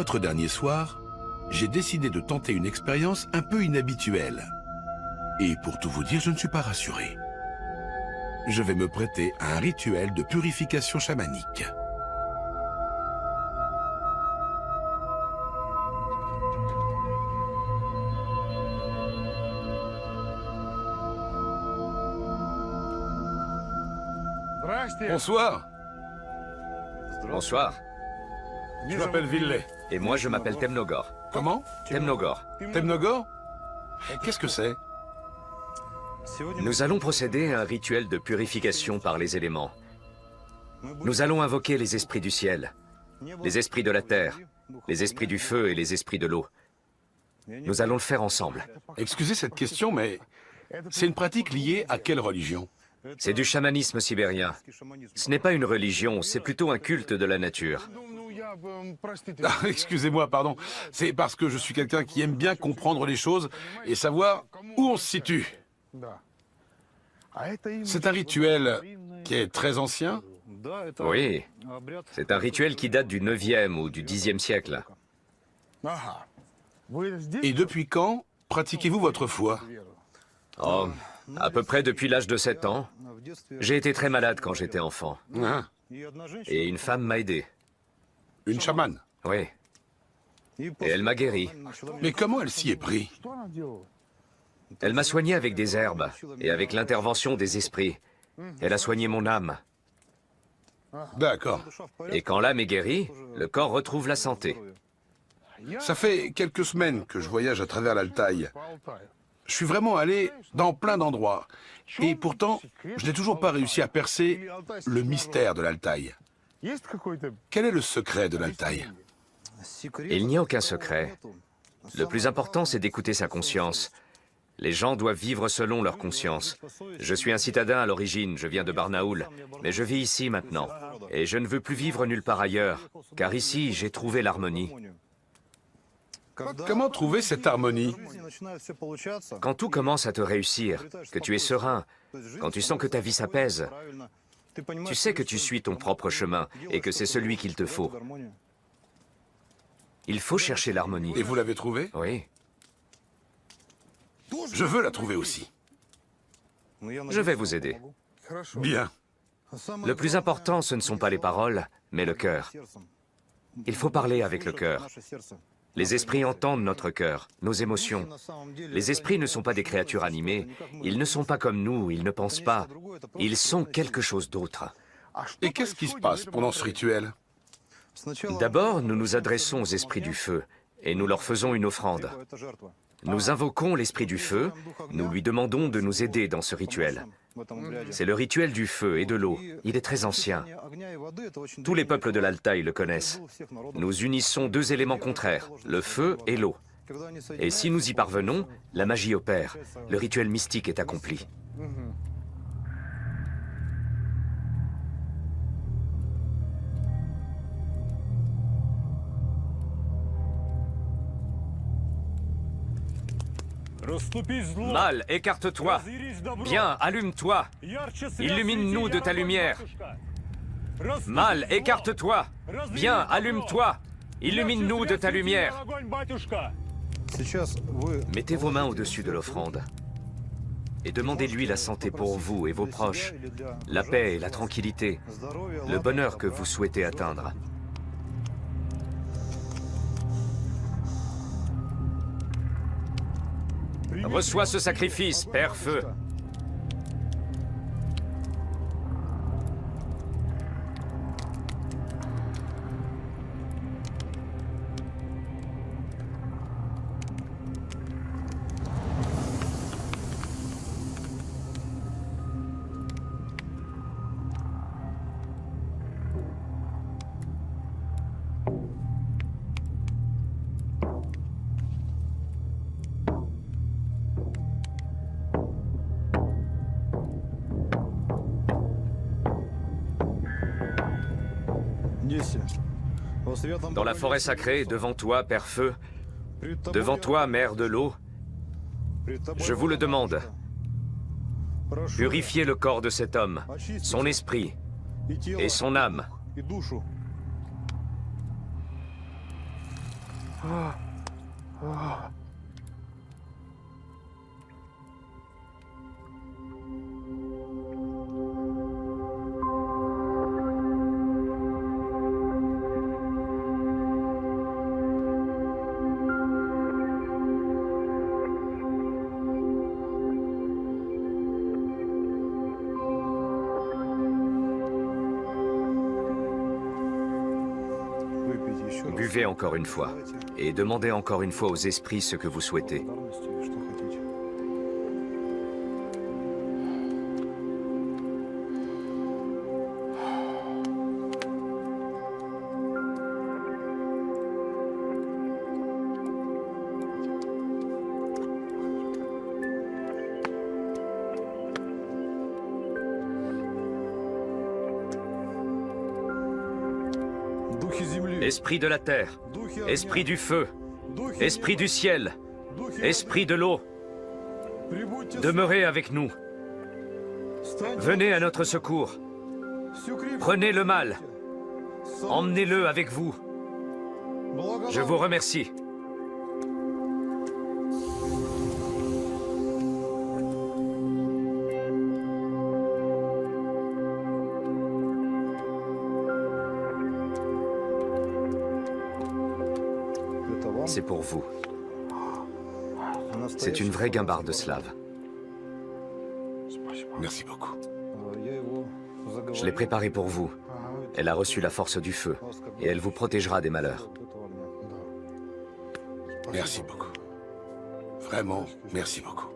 notre dernier soir, j'ai décidé de tenter une expérience un peu inhabituelle. Et pour tout vous dire, je ne suis pas rassuré. Je vais me prêter à un rituel de purification chamanique. Bonsoir. Bonsoir. Je m'appelle Villet. Et moi, je m'appelle Temnogor. Comment? Temnogor. Temnogor? Qu'est-ce que c'est? Nous allons procéder à un rituel de purification par les éléments. Nous allons invoquer les esprits du ciel, les esprits de la terre, les esprits du feu et les esprits de l'eau. Nous allons le faire ensemble. Excusez cette question, mais c'est une pratique liée à quelle religion? C'est du chamanisme sibérien. Ce n'est pas une religion, c'est plutôt un culte de la nature. Ah, excusez-moi, pardon. C'est parce que je suis quelqu'un qui aime bien comprendre les choses et savoir où on se situe. C'est un rituel qui est très ancien? Oui, c'est un rituel qui date du 9e ou du 10e siècle. Et depuis quand pratiquez-vous votre foi? Oh, à peu près depuis l'âge de 7 ans. J'ai été très malade quand j'étais enfant. Hein? Et une femme m'a aidé. Une chamane? Oui. Et elle m'a guéri. Mais comment elle s'y est pris? Elle m'a soigné avec des herbes et avec l'intervention des esprits. Elle a soigné mon âme. D'accord. Et quand l'âme est guérie, le corps retrouve la santé. Ça fait quelques semaines que je voyage à travers l'Altaï. Je suis vraiment allé dans plein d'endroits. Et pourtant, je n'ai toujours pas réussi à percer le mystère de l'Altaï. Quel est le secret de l'Altaï? Il n'y a aucun secret. Le plus important, c'est d'écouter sa conscience. Les gens doivent vivre selon leur conscience. Je suis un citadin à l'origine, je viens de Barnaoul, mais je vis ici maintenant. Et je ne veux plus vivre nulle part ailleurs, car ici, j'ai trouvé l'harmonie. Comment trouver cette harmonie? Quand tout commence à te réussir, que tu es serein, quand tu sens que ta vie s'apaise, tu sais que tu suis ton propre chemin et que c'est celui qu'il te faut. Il faut chercher l'harmonie. Et vous l'avez trouvée? Oui. Je veux la trouver aussi. Je vais vous aider. Bien. Le plus important, ce ne sont pas les paroles, mais le cœur. Il faut parler avec le cœur. Les esprits entendent notre cœur, nos émotions. Les esprits ne sont pas des créatures animées. Ils ne sont pas comme nous, ils ne pensent pas. Ils sont quelque chose d'autre. Et qu'est-ce qui se passe pendant ce rituel? D'abord, nous nous adressons aux esprits du feu et nous leur faisons une offrande. Nous invoquons l'esprit du feu, nous lui demandons de nous aider dans ce rituel. C'est le rituel du feu et de l'eau. Il est très ancien. Tous les peuples de l'Altaï le connaissent. Nous unissons deux éléments contraires, le feu et l'eau. Et si nous y parvenons, la magie opère. Le rituel mystique est accompli. Mal, écarte-toi. Bien, allume-toi. Illumine-nous de ta lumière. Mal, écarte-toi. Bien, allume-toi. Illumine-nous de ta lumière. Mettez vos mains au-dessus de l'offrande et demandez-lui la santé pour vous et vos proches, la paix et la tranquillité, le bonheur que vous souhaitez atteindre. Reçois ce sacrifice, Père Feu. Dans la forêt sacrée, devant toi, Père Feu, devant toi, Mère de l'eau, je vous le demande, purifiez le corps de cet homme, son esprit et son âme. Buvez encore une fois, et demandez encore une fois aux esprits ce que vous souhaitez. Esprit de la terre, esprit du feu, esprit du ciel, esprit de l'eau, demeurez avec nous. Venez à notre secours. Prenez le mal. Emmenez-le avec vous. Je vous remercie. C'est pour vous. C'est une vraie guimbarde slave. Merci beaucoup. Je l'ai préparée pour vous. Elle a reçu la force du feu, et elle vous protégera des malheurs. Merci beaucoup. Vraiment, merci beaucoup.